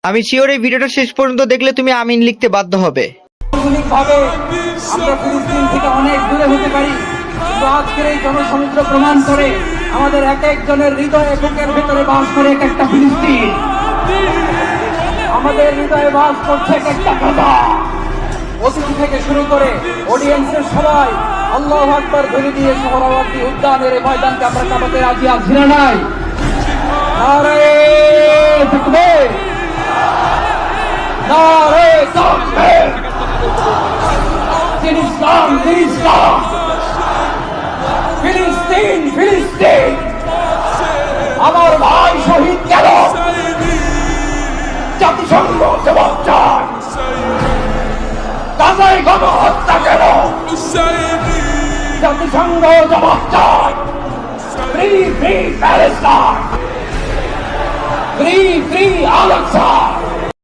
আমি শিওর এই ভিডিওটা শেষ পর্যন্ত দেখলে তুমি আমিন লিখতে বাধ্য হবে। ভাবে আমরা ফিলিস্তিন থেকে অনেক দূরে হতে পারি, কিন্তু আজকের এই জনসমুদ্র প্রমাণ করে আমাদের এক একজনের হৃদয়ে বুকের ভেতরে বাস করে এক একটা ফিলিস্তিন। আমাদের হৃদয়ে বাস করছে এক একটা কথা। অতিথি থেকে শুরু করে অডিয়েন্সের সবাই আল্লাহু আকবার ধ্বনি দিয়ে সোহরাওয়ার্দী উদ্যানের এই ময়দানকে আমরা কাঁপাতে রাজি আছি না নাই? নারে তাকবীর, নারে তাকবীর। ফিলিস্তিন, ফিলিস্তিন, ফিলিস্তিন, ফিলিস্তিন। আমার ভাই শহীদ কেন? জাতিসংঘ জবাব চায়। গাজায় গণহত্যা কেন? জাতিসংঘ জবাব চায়। Free free Palestine, free free Al Aqsa.